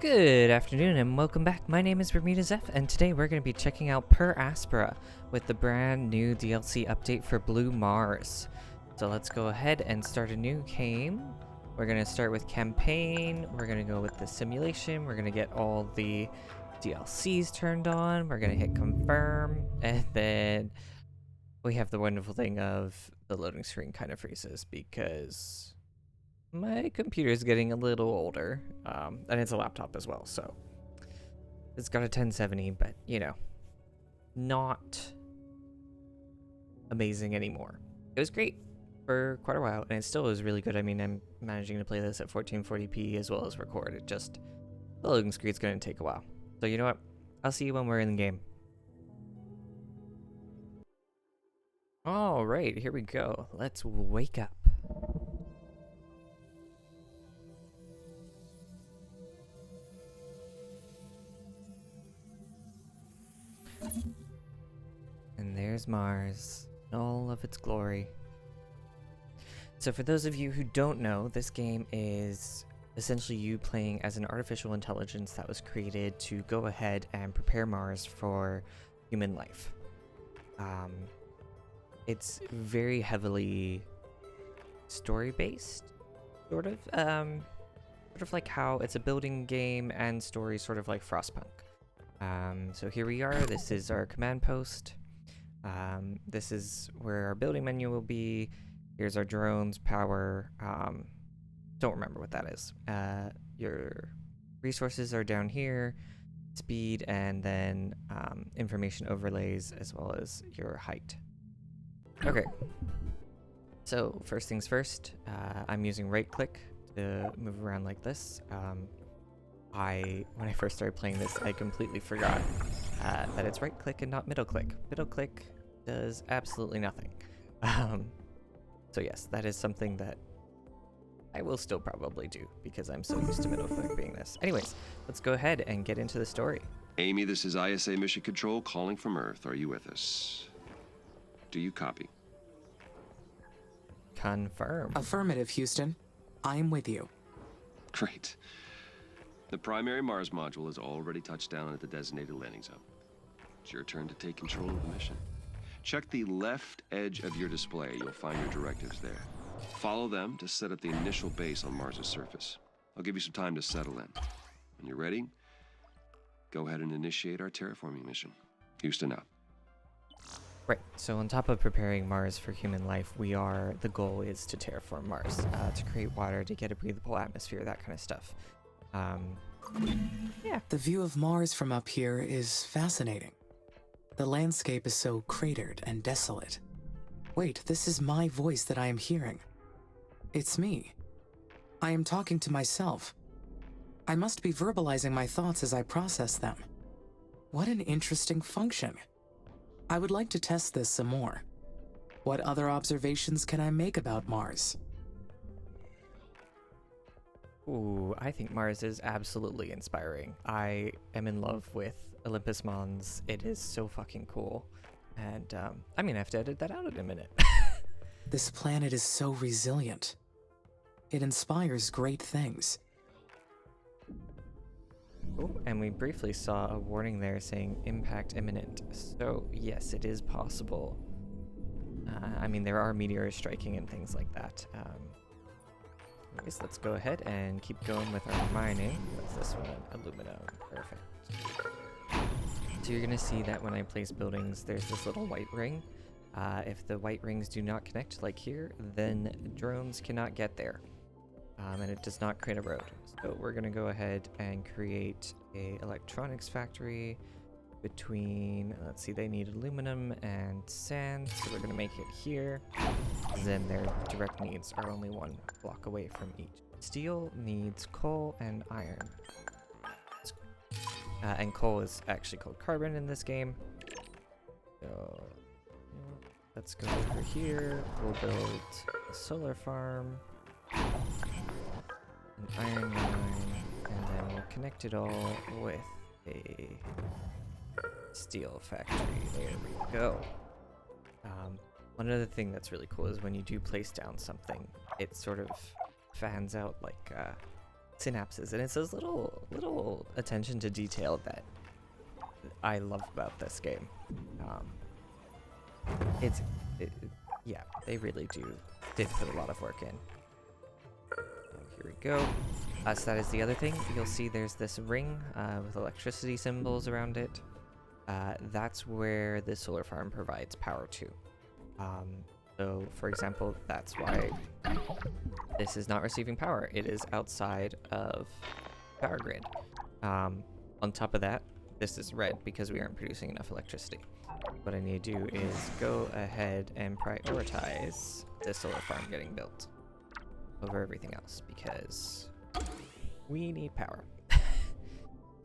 Good afternoon and welcome back. My name is Zeph, and today we're going to be checking out Per Aspera with the brand new DLC update for Blue Mars. So let's go ahead and start a new game. We're going to start with campaign, we're going to go with the simulation, we're going to get all the DLCs turned on, we're going to hit confirm, and then we have the wonderful thing of the loading screen kind of freezes because my computer is getting a little older, and it's a laptop as well, so it's got a 1070, but you know, not amazing anymore. It was great for quite a while, and it still is really good. I mean, I'm managing to play this at 1440p as well as record. It just, the loading screen's going to take a while. So you know what? I'll see you when we're in the game. All right, here we go. Let's wake up. And there's Mars, in all of its glory. So for those of you who don't know, this game is essentially you playing as an artificial intelligence that was created to go ahead and prepare Mars for human life. It's very heavily story-based, sort of like how it's a building game and story, sort of like Frostpunk. So here we are. This is our command post. This is where our building menu will be. Here's our drones, power. Don't remember what that is. Your resources are down here, speed, and then information overlays, as well as your height. Okay. So first things first, I'm using right click to move around like this. When I first started playing this, I completely forgot that it's right click and not middle click. Middle click does absolutely nothing. So yes, that is something that I will still probably do because I'm so used to middle click being this. Anyways, let's go ahead and get into the story. Amy, this is ISA Mission Control calling from Earth. Are you with us? Do you copy? Confirm. Affirmative, Houston. I am with you. Great. The primary Mars module has already touched down at the designated landing zone. It's your turn to take control of the mission. Check the left edge of your display. You'll find your directives there. Follow them to set up the initial base on Mars' surface. I'll give you some time to settle in. When you're ready, go ahead and initiate our terraforming mission. Houston out. Right, so on top of preparing Mars for human life, the goal is to terraform Mars, to create water, to get a breathable atmosphere, that kind of stuff. Yeah. The view of Mars from up here is fascinating. The landscape is so cratered and desolate. Wait, this is my voice that I am hearing. It's me. I am talking to myself. I must be verbalizing my thoughts as I process them. What an interesting function. I would like to test this some more. What other observations can I make about Mars? Ooh, I think Mars is absolutely inspiring. I am in love with Olympus Mons. It is so fucking cool. And I'm gonna have to edit that out in a minute. This planet is so resilient. It inspires great things. Oh, and we briefly saw a warning there saying impact imminent. So yes, it is possible. I mean, there are meteors striking and things like that. Anyways, let's go ahead and keep going with our mining. What's this one? Aluminum. Perfect. So you're going to see that when I place buildings, there's this little white ring. If the white rings do not connect, like here, then drones cannot get there. And it does not create a road. So we're going to go ahead and create a electronics factory between, let's see, they need aluminum and sand, so we're going to make it here. Then their direct needs are only one block away from each. Steel needs coal and iron. And coal is actually called carbon in this game. So let's go over here. We'll build a solar farm, an iron mine, and then we'll connect it all with a steel factory. There we go. One other thing that's really cool is when you do place down something, it sort of fans out like synapses, and it's those little attention to detail that I love about this game. Yeah, they really did put a lot of work in. Here we go. So that is the other thing. You'll see there's this ring with electricity symbols around it. That's where the solar farm provides power to. So, for example, that's why this is not receiving power. It is outside of power grid. On top of that, this is red because we aren't producing enough electricity. What I need to do is go ahead and prioritize the solar farm getting built over everything else because we need power.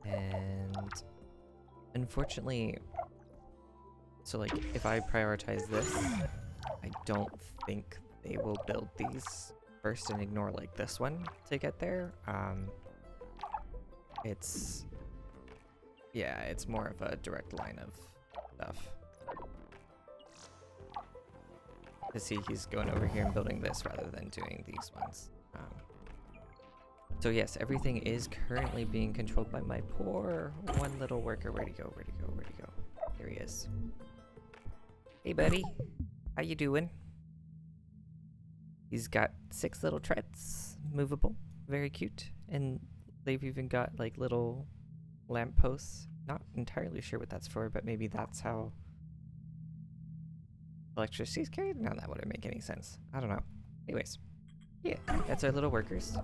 And unfortunately, so like if I prioritize this, I don't think they will build these first and ignore like this one to get there. It's more of a direct line of stuff. To see he's going over here and building this rather than doing these ones. So yes, everything is currently being controlled by my poor one little worker. Where'd he go? Where'd he go? Where'd he go? There he is. Hey buddy, how you doing? He's got 6 little treads, movable, very cute, and they've even got like little lampposts. Not entirely sure what that's for, but maybe that's how electricity is carried? No, that wouldn't make any sense. I don't know. Anyways, yeah, that's our little workers.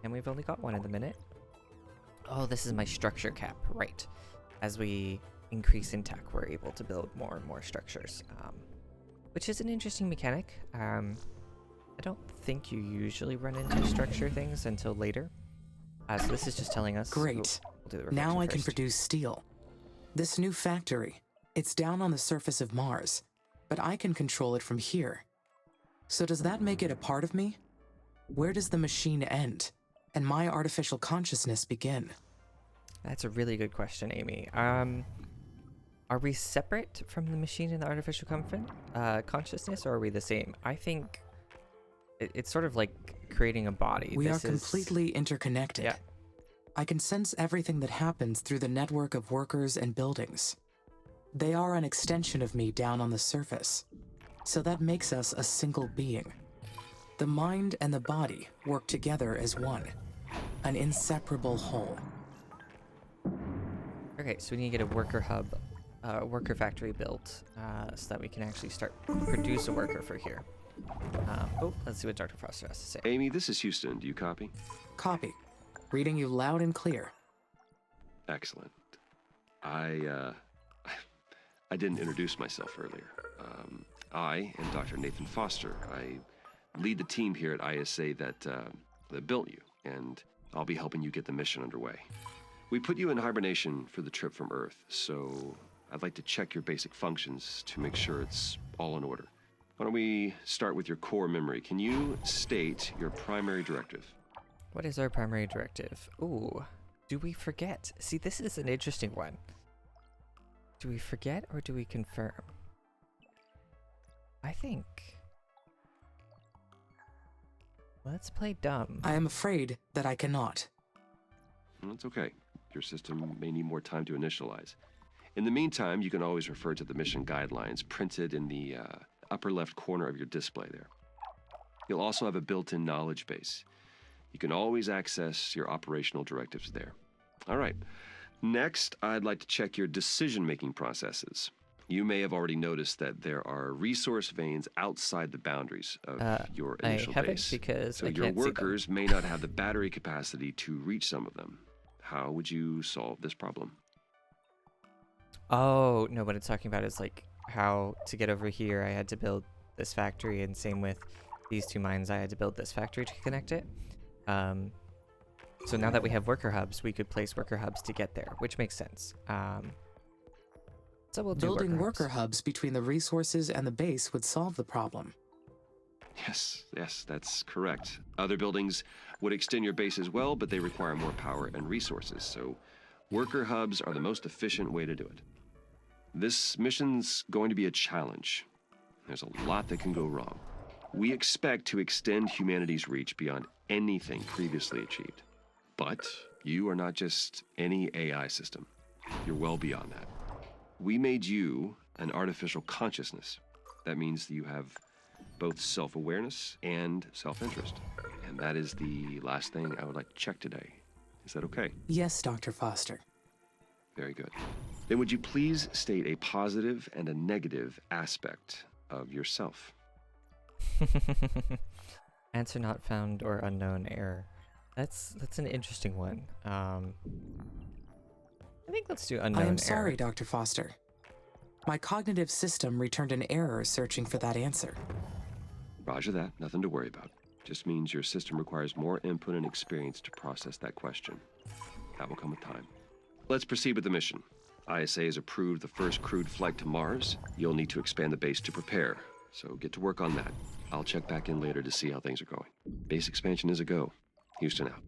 And we've only got one in the minute. Oh, this is my structure cap, right. As we increase in tech, we're able to build more and more structures, which is an interesting mechanic. I don't think you usually run into structure things until later. So this is just telling us... Great. We'll do the reflection Now I can first. produce steel. This new factory, it's down on the surface of Mars, but I can control it from here. So does that make it a part of me? Where does the machine end, and my artificial consciousness begin? That's a really good question, Amy. Are we separate from the machine and the artificial consciousness, or are we the same? I think it's sort of like creating a body. We are completely interconnected. Yeah. I can sense everything that happens through the network of workers and buildings. They are an extension of me down on the surface, so that makes us a single being. The mind and the body work together as one, an inseparable whole. Okay, so we need to get a worker hub, worker factory built, so that we can actually start produce a worker for here. Let's see what Dr. Foster has to say. Amy, this is Houston. Do you copy? Copy. Reading you loud and clear. Excellent. I didn't introduce myself earlier. I am Dr. Nathan Foster. I lead the team here at ISA that built you, and I'll be helping you get the mission underway. We put you in hibernation for the trip from Earth, so I'd like to check your basic functions to make sure it's all in order. Why don't we start with your core memory? Can you state your primary directive? What is our primary directive? Ooh, do we forget? See, this is an interesting one. Do we forget or do we confirm? I think... Let's play dumb. I am afraid that I cannot. That's okay. Your system may need more time to initialize. In the meantime, you can always refer to the mission guidelines printed in the upper left corner of your display there. You'll also have a built-in knowledge base. You can always access your operational directives there. All right. Next, I'd like to check your decision-making processes. You may have already noticed that there are resource veins outside the boundaries of your initial I haven't base. because So I your can't see them. workers may not have the battery capacity to reach some of them. How would you solve this problem? Oh, no, what it's talking about is like how to get over here I had to build this factory, and same with these 2 mines I had to build this factory to connect it. So now that we have worker hubs, we could place worker hubs to get there, which makes sense. So we'll do Building worker worker hubs between the resources and the base would solve the problem. Yes, that's correct. Other buildings would extend your base as well, but they require more power and resources, so worker hubs are the most efficient way to do it. This mission's going to be a challenge. There's a lot that can go wrong. We expect to extend humanity's reach beyond anything previously achieved. But you are not just any AI system. You're well beyond that. We made you an artificial consciousness. That means that you have both self-awareness and self-interest. And that is the last thing I would like to check today. Is that okay? Yes, Dr. Foster. Very good. Then would you please state a positive and a negative aspect of yourself? Answer not found or unknown error. That's an interesting one. I think let's do unknown I error. am sorry, Dr. Foster. My cognitive system returned an error searching for that answer. Roger that. Nothing to worry about. Just means your system requires more input and experience to process that question. That will come with time. Let's proceed with the mission. ISA has approved the first crewed flight to Mars. You'll need to expand the base to prepare, so get to work on that. I'll check back in later to see how things are going. Base expansion is a go. Houston out.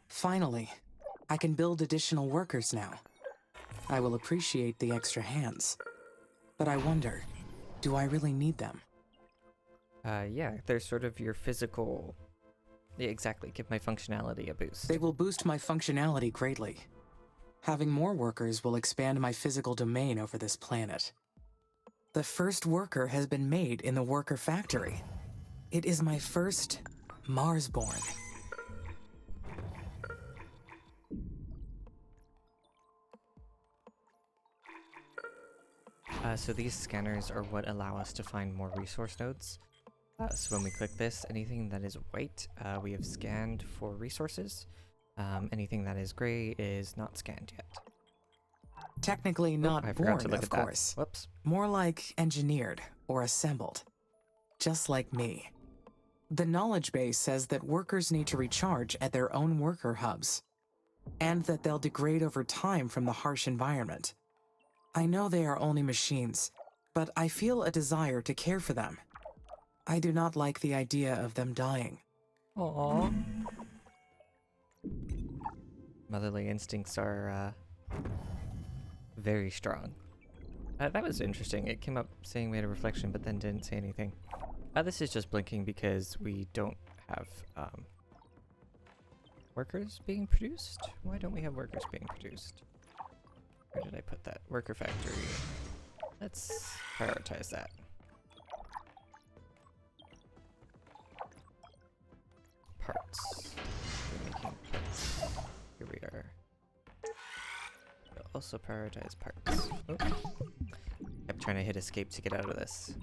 Finally, I can build additional workers now. I will appreciate the extra hands. But I wonder, do I really need them? Yeah, they're sort of your physical... Yeah, exactly. Give my functionality a boost. They will boost my functionality greatly. Having more workers will expand my physical domain over this planet. The first worker has been made in the worker factory. It is my first Mars-born. So these scanners are what allow us to find more resource nodes. So when we click this, anything that is white, we have scanned for resources. Anything that is gray is not scanned yet. Technically I not forgot born, to look of at that. course. Whoops. More like engineered or assembled. Just like me. The knowledge base says that workers need to recharge at their own worker hubs, and that they'll degrade over time from the harsh environment. I know they are only machines, but I feel a desire to care for them. I do not like the idea of them dying. Aww. Motherly instincts are very strong. That was interesting. It came up saying we had a reflection, but then didn't say anything. This is just blinking because we don't have workers being produced. Why don't we have workers being produced? Where did I put that? Worker factory. Let's prioritize that. Parts. We're making parts. Here we are. We'll also prioritize parts. Oh. I'm trying to hit escape to get out of this.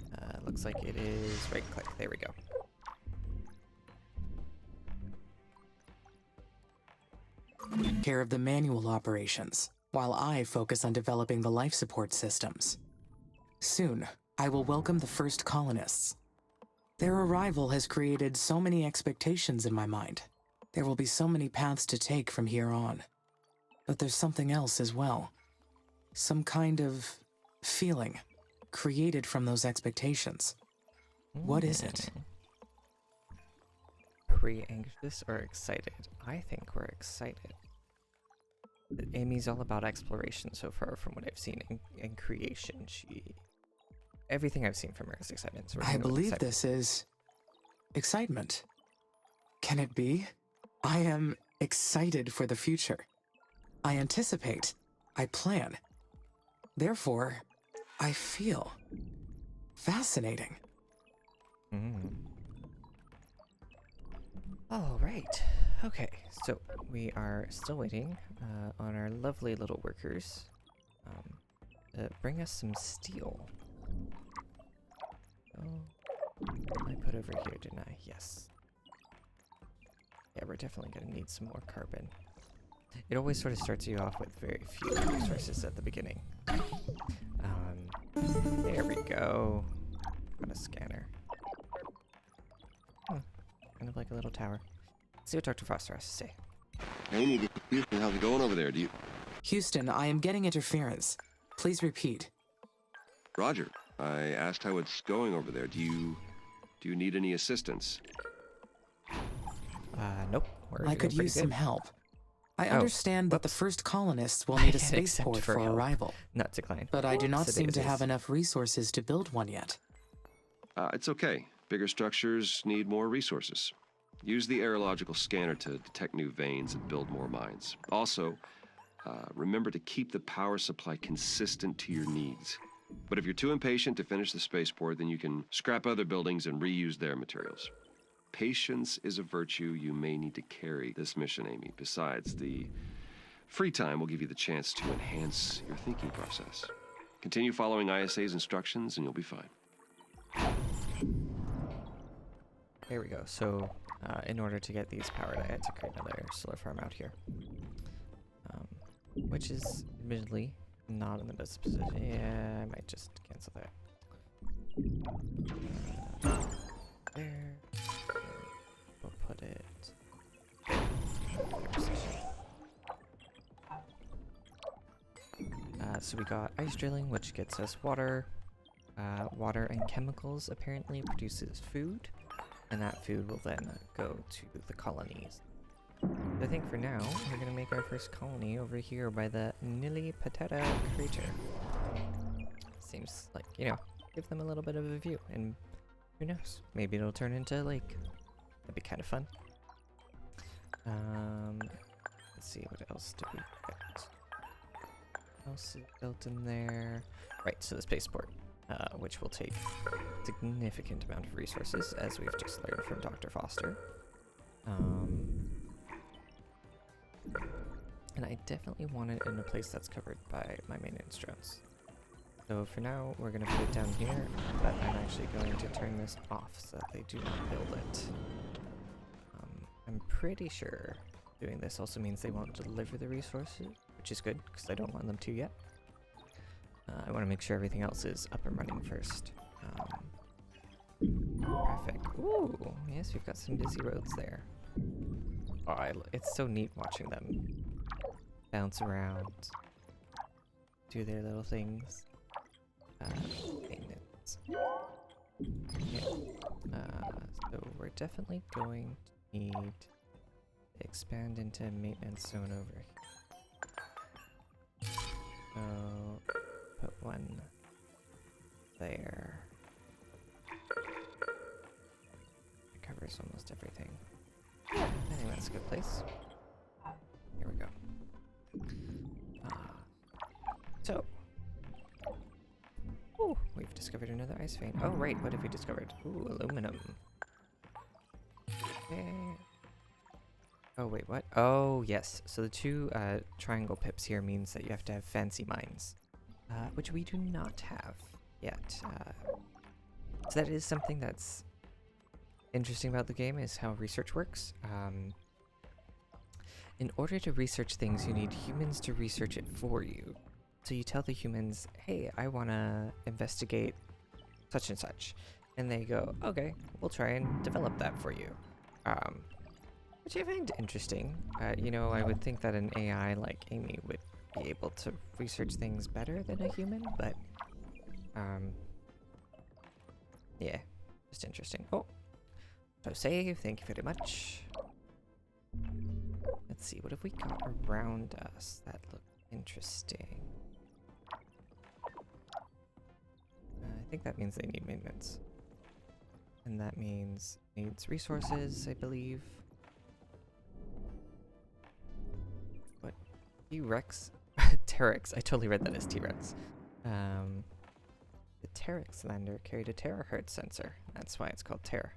Looks like it is right click. There we go. Care of the manual operations, while I focus on developing the life support systems. Soon, I will welcome the first colonists. Their arrival has created so many expectations in my mind. There will be so many paths to take from here on. But there's something else as well. Some kind of feeling created from those expectations. What is it? Pre-anxious or excited? I think we're excited. Amy's all about exploration so far from what I've seen in creation. Everything I've seen from her is excitement. So I believe this is excitement. Can it be? I am excited for the future. I anticipate. I plan. Therefore, I feel fascinating. All right. Okay, so we are still waiting on our lovely little workers to bring us some steel. Oh, I put over here, didn't I? Yes. Yeah, we're definitely going to need some more carbon. It always sort of starts you off with very few resources at the beginning. There we go. Got a scanner. Oh, kind of like a little tower. Let's see what Dr. Foster has to say. Amy, Houston, how's it going over there? Houston, I am getting interference. Please repeat. Roger. I asked how it's going over there. Do you need any assistance? Nope. I could use some help. I understand that the whoops. first colonists will need a Accept spaceport for help. arrival. Not decline. But I do not Whoops, seem it to is. have enough resources to build one yet. It's okay. Bigger structures need more resources. Use the aerological scanner to detect new veins and build more mines. Also, remember to keep the power supply consistent to your needs. But if you're too impatient to finish the spaceport, then you can scrap other buildings and reuse their materials. Patience is a virtue you may need to carry this mission, Amy. Besides, the free time will give you the chance to enhance your thinking process. Continue following ISA's instructions and you'll be fine. There we go. So, in order to get these powered, I had to create another solar farm out here. Which is, admittedly, not in the best position. Yeah, I might just cancel that. There. We'll put it there. So we got ice drilling, which gets us water. Water and chemicals apparently produces food, and that food will then go to the colonies. I think for now, we're gonna make our first colony over here by the Nili Pateta crater. Seems like, you know, give them a little bit of a view, and who knows, maybe it'll turn into a lake. That'd be kind of fun. Let's see, what else do we got? What else is built in there? Right, so the spaceport, which will take a significant amount of resources, as we've just learned from Dr. Foster. And I definitely want it in a place that's covered by my maintenance drones. So for now, we're going to put it down here, but I'm actually going to turn this off so that they do not build it. I'm pretty sure doing this also means they won't deliver the resources, which is good, because I don't want them to yet. I want to make sure everything else is up and running first. Perfect. Ooh, yes, we've got some busy roads there. Oh, it's so neat watching them bounce around, do their little things. Maintenance. Yeah. So we're definitely going to need to expand into a maintenance zone over here. So put one there. It covers almost everything. Yeah, I think that's a good place. Here we go. So, ooh, we've discovered another ice vein. Oh, right, what have we discovered? Ooh, aluminum. Okay. Oh, wait, what? Oh, yes. So the two triangle pips here means that you have to have fancy mines, which we do not have yet. So that is something that's interesting about the game, is how research works. In order to research things, you need humans to research it for you. So you tell the humans, hey, I want to investigate such and such. And they go, okay, we'll try and develop that for you. Which I find interesting. You know, I would think that an AI like Amy would be able to research things better than a human, but yeah, just interesting. Oh, so save, thank you very much. Let's see, what have we got around us that look interesting? I think that means they need maintenance. And that means needs resources, I believe. What? T-Rex? Terex. I totally read that as T-Rex. The Terex lander carried a terahertz sensor. That's why it's called Terex,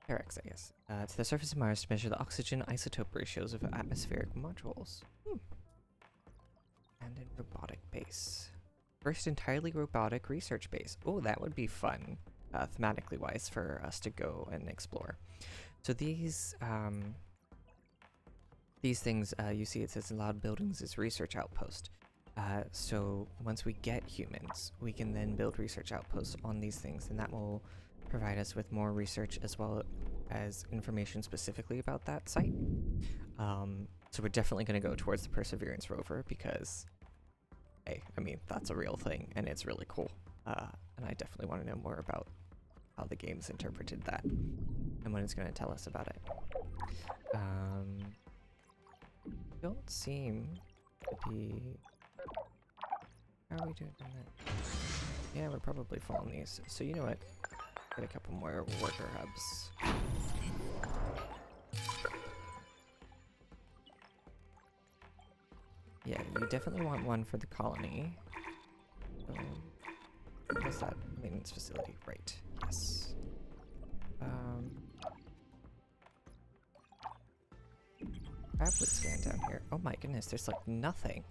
I guess. To the surface of Mars to measure the oxygen isotope ratios of atmospheric modules. And a robotic base. First entirely robotic research base. Oh, that would be fun, thematically wise, for us to go and explore. So these things, you see it says allowed buildings is research outpost. So once we get humans, we can then build research outposts on these things, and that will provide us with more research as well as information specifically about that site. So we're definitely going to go towards the Perseverance rover because, hey, I mean, that's a real thing and it's really cool. And I definitely want to know more about how the game's interpreted that and what it's going to tell us about it. Don't seem to be... How are we doing on that? Yeah, we're probably following these. So you know what? Get a couple more worker hubs. Yeah, you definitely want one for the colony. What's that? Maintenance facility, right. Yes. Tablet scan down here. Oh my goodness, there's like nothing.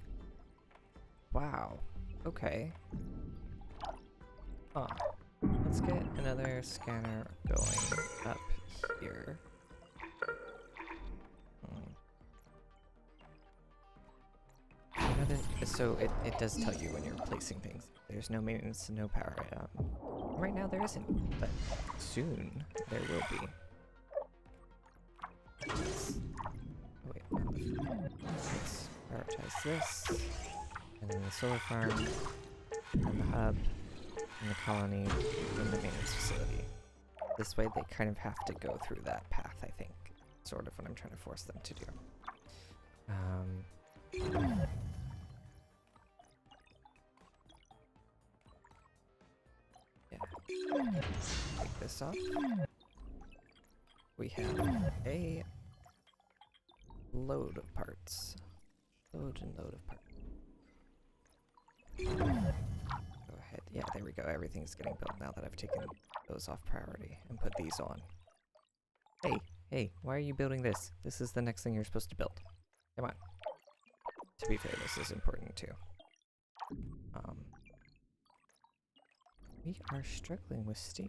Wow. Okay. Huh. Let's get another scanner going up here. So it does tell you when you're placing things. There's no maintenance, no power. Right now there isn't, but soon there will be. Oh wait, let's prioritize this, and then the solar farm, and the hub, and the colony, and the maintenance facility. This way they kind of have to go through that path, I think. Sort of what I'm trying to force them to do. Take this off. We have a load of parts. Load and load of parts. Go ahead. Yeah, there we go. Everything's getting built now that I've taken those off priority and put these on. Hey, why are you building this? This is the next thing you're supposed to build. Come on. To be fair, this is important too. We are struggling with steel.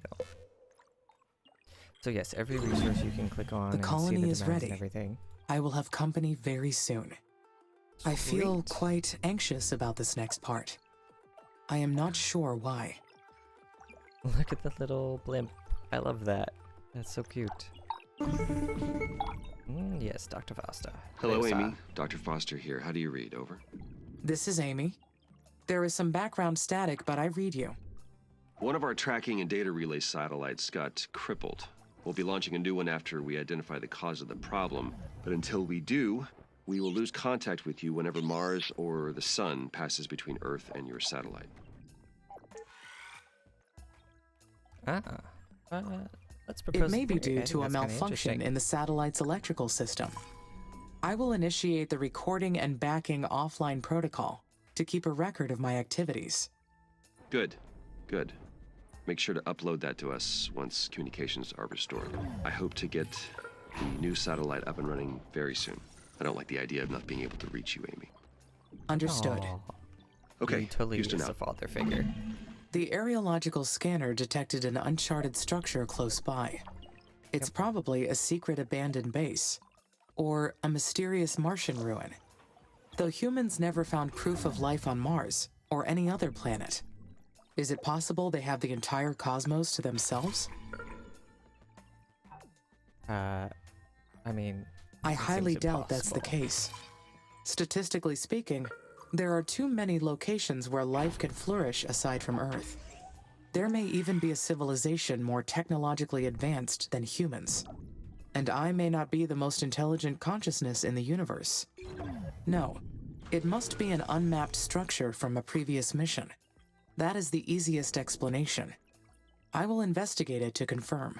So yes, every resource you can click on The and colony see the is demands ready. and everything. I will have company very soon. I feel Sweet. quite anxious about this next part. I am not sure why. Look at the little blimp. I love that. That's so cute. Yes, Dr. Foster. Hello, There's, Amy. Dr. Foster here. How do you read? Over. This is Amy. There is some background static, but I read you. One of our tracking and data relay satellites got crippled. We'll be launching a new one after we identify the cause of the problem. But until we do, we will lose contact with you whenever Mars or the Sun passes between Earth and your satellite. Let's propose It may be theory. due I to think a that's kinda malfunction interesting. in the satellite's electrical system. I will initiate the recording and backing offline protocol to keep a record of my activities. Good. Make sure to upload that to us once communications are restored. I hope to get the new satellite up and running very soon. I don't like the idea of not being able to reach you, Amy. Understood. Aw, Okay, he totally Houston is a out. father figure. The areological scanner detected an uncharted structure close by. It's probably a secret abandoned base, or a mysterious Martian ruin. Though humans never found proof of life on Mars or any other planet, is it possible they have the entire cosmos to themselves? I mean, I it highly seems doubt that's the impossible. case. Statistically speaking, there are too many locations where life can flourish aside from Earth. There may even be a civilization more technologically advanced than humans. And I may not be the most intelligent consciousness in the universe. No, it must be an unmapped structure from a previous mission. That is the easiest explanation. I will investigate it to confirm.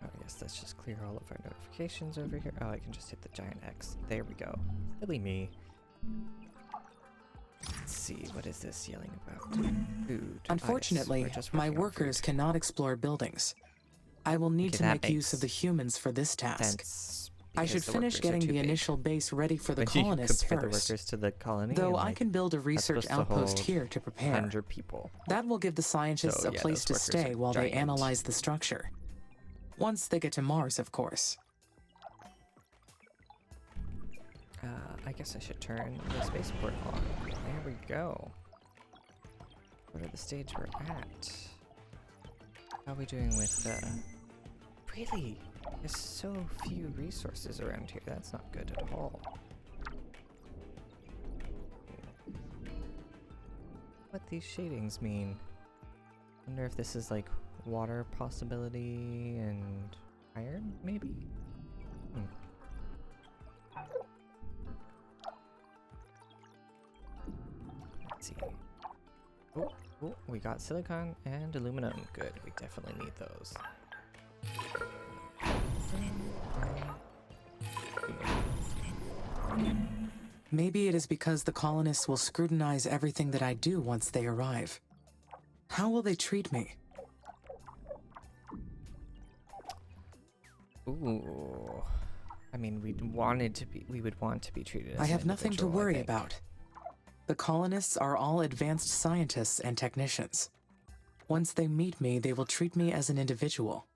Oh yes, let's just clear all of our notifications over here. Oh, I can just hit the giant X. There we go. Silly me. Let's see, what is this yelling about? Food. Unfortunately, Ah, yes, we're just my working on workers food. cannot explore buildings. I will need Okay, to that make use of the makes humans for this task. sense, I because should the finish workers are getting too the big. initial base ready for the When you colonists compare the first. workers to the colony, Though and, I like, can build a that's research supposed to outpost hold here to prepare. 100 people. That will give the scientists So, a yeah, place those to workers stay are while they giant. analyze the structure. Once they get to Mars, of course. I guess I should turn the spaceport on. There we go. Go to the stage we're at. How are we doing with, Really? There's so few resources around here. That's not good at all. What these shadings mean. Wonder if this is like water possibility and iron, maybe? Let's see. Oh, got silicon and aluminum. Good, we definitely need those. Maybe it is because the colonists will scrutinize everything that I do once they arrive. How will they treat me? Ooh. I mean, we would want to be treated as I an have nothing to individual, I worry think. about. The colonists are all advanced scientists and technicians. Once they meet me, they will treat me as an individual.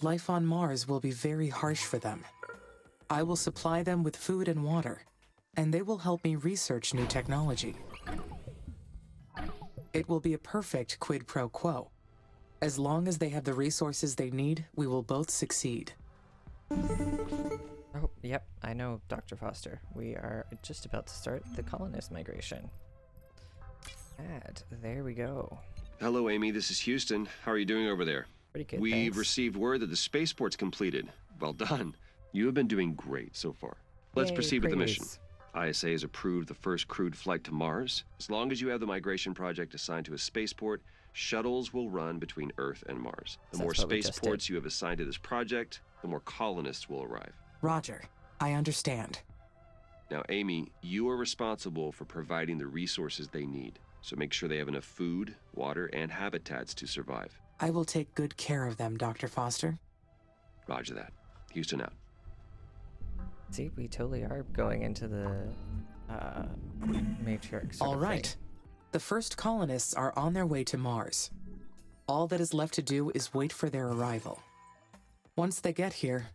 Life on Mars will be very harsh for them. I will supply them with food and water, and they will help me research new technology. It will be a perfect quid pro quo. As long as they have the resources they need, we will both succeed. Oh, yep, I know, Dr. Foster. We are just about to start the colonist migration. And there we go. Hello, Amy. This is Houston. How are you doing over there? Pretty good, We've thanks. received word that the spaceport's completed. Well done. You have been doing great so far. Let's Yay, proceed with the mission. praise. ISA has approved the first crewed flight to Mars. As long as you have the migration project assigned to a spaceport, shuttles will run between Earth and Mars. The more That's what we just spaceports you have assigned to this project, the more colonists will arrive. Roger, I understand. Now, Amy, you are responsible for providing the resources they need. So make sure they have enough food, water, and habitats to survive. I will take good care of them, Dr. Foster. Roger that. Houston out. See, we totally are going into the Matrix. All right. The first colonists are on their way to Mars. All that is left to do is wait for their arrival. Once they get here,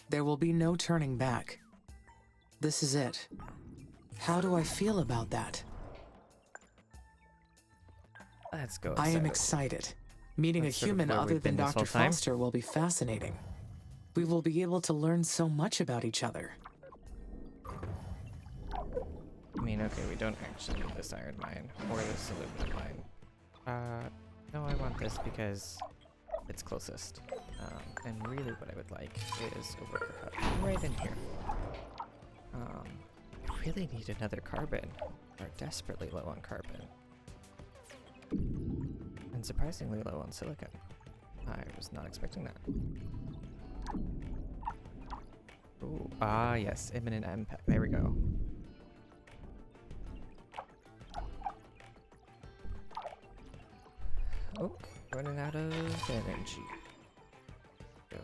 there will be no turning back. This is it. How do I feel about that? Let's go. I am excited. Meeting That's a sort of human where other we've than been this Dr. whole time. Foster will be fascinating. We will be able to learn so much about each other. I mean, okay, we don't actually need this iron mine or this aluminum mine. No, I want this because it's closest. And really what I would like is a worker hub right in here. I really need another carbon. We're desperately low on carbon. And surprisingly low on silicon. I was not expecting that. Ooh, yes, imminent impact. There we go. Oh, running out of energy. Go.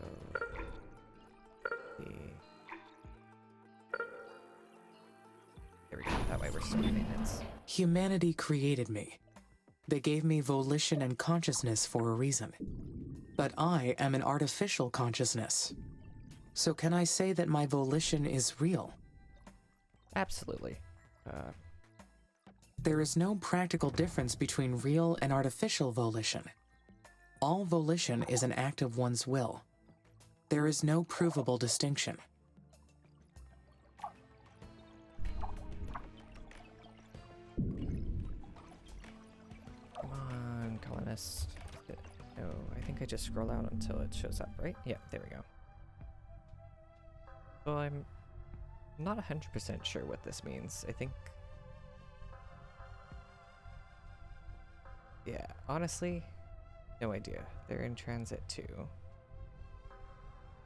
There we go. That way we're still in maintenance. Humanity created me. They gave me volition and consciousness for a reason. But I am an artificial consciousness. So can I say that my volition is real? Absolutely. There is no practical difference between real and artificial volition. All volition is an act of one's will. There is no provable distinction. Come on, colonist. No, I think I just scroll out until it shows up, right? Yeah, there we go. So I'm not 100% sure what this means. I think... Yeah, honestly, no idea. They're in transit too.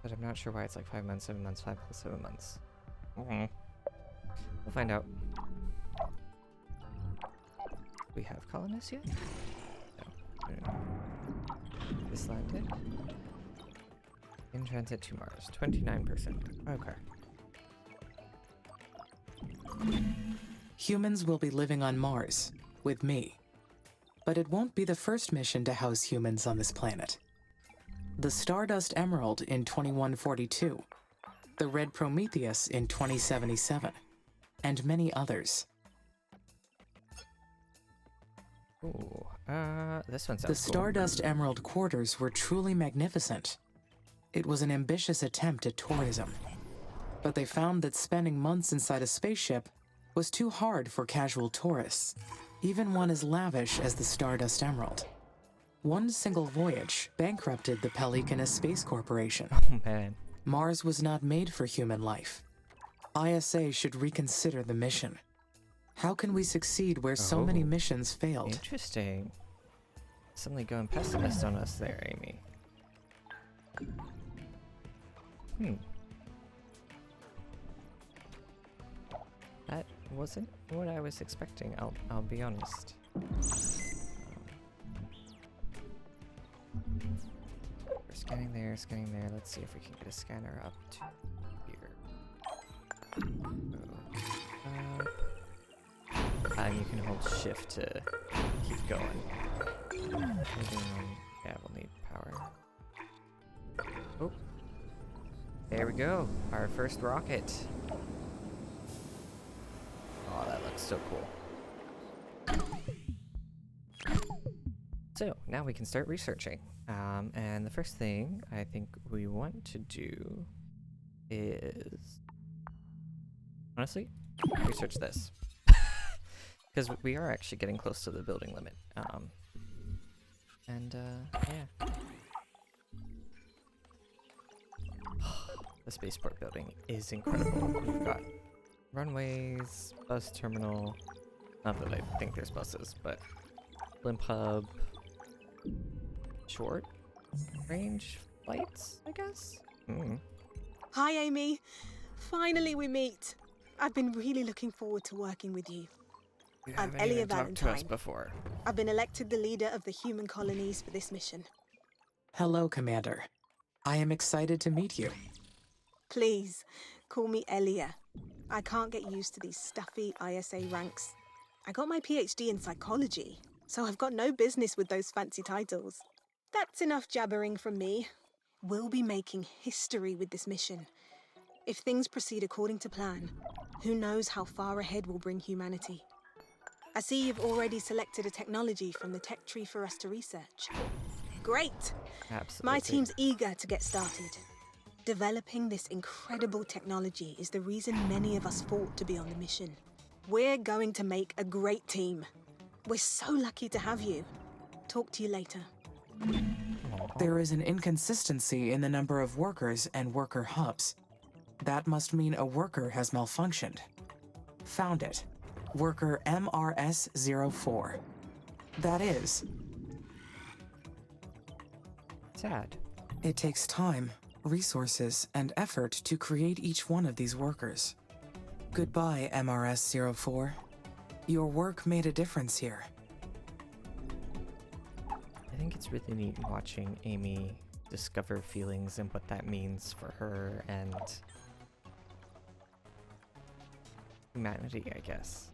But I'm not sure why it's like 5 months, 7 months, 5 plus 7 months. We'll find out. We have colonists yet? No. This landed. In transit to Mars, 29%. Okay. Humans will be living on Mars, with me. But it won't be the first mission to house humans on this planet. The Stardust Emerald in 2142, the Red Prometheus in 2077, and many others. Ooh, this one sounds The cool. Stardust Emerald quarters were truly magnificent. It was an ambitious attempt at tourism. But they found that spending months inside a spaceship was too hard for casual tourists, even one as lavish as the Stardust Emerald. One single voyage bankrupted the Pelicanus Space Corporation. Oh man. Mars was not made for human life. ISA should reconsider the mission. How can we succeed where so many Oh. missions failed? Interesting. Suddenly going pessimist on us there, Amy. That wasn't what I was expecting, I'll be honest. We're scanning there, scanning there. Let's see if we can get a scanner up to here. Go up. And you can hold shift to keep going. Yeah, we'll need power. Oh. There we go. Our first rocket. Oh, that looks so cool. So, now we can start researching. And the first thing I think we want to do is... honestly, research this. Because we are actually getting close to the building limit. Yeah. The spaceport building is incredible. We've got runways, bus terminal. Not that I think there's buses, but blimp hub, short range flights, I guess. Hi, Amy. Finally, we meet. I've been really looking forward to working with you. You I'm haven't Elia even talked to us Valentine. before. I've been elected the leader of the human colonies for this mission. Hello, Commander. I am excited to meet you. Please, call me Elia. I can't get used to these stuffy ISA ranks. I got my PhD in psychology, so I've got no business with those fancy titles. That's enough jabbering from me. We'll be making history with this mission. If things proceed according to plan, who knows how far ahead we'll bring humanity. I see you've already selected a technology from the tech tree for us to research. Great! Absolutely. My team's eager to get started. Developing this incredible technology is the reason many of us fought to be on the mission. We're going to make a great team. We're so lucky to have you. Talk to you later. There is an inconsistency in the number of workers and worker hubs. That must mean a worker has malfunctioned. Found it. Worker MRS-04. That is. Sad. It takes time, resources, and effort to create each one of these workers. Goodbye, MRS-04. Your work made a difference here. I think it's really neat watching Amy discover feelings and what that means for her and humanity, I guess.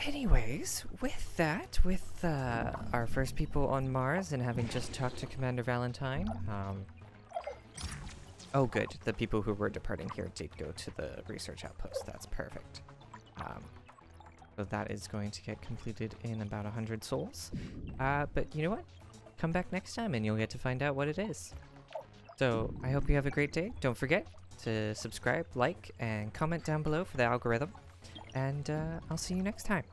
Anyways, with that, with our first people on Mars and having just talked to Commander Valentine, oh good, the people who were departing here did go to the research outpost. That's perfect. So that is going to get completed in about 100 souls. But you know what? Come back next time and you'll get to find out what it is. So I hope you have a great day. Don't forget to subscribe, like, and comment down below for the algorithm. And I'll see you next time.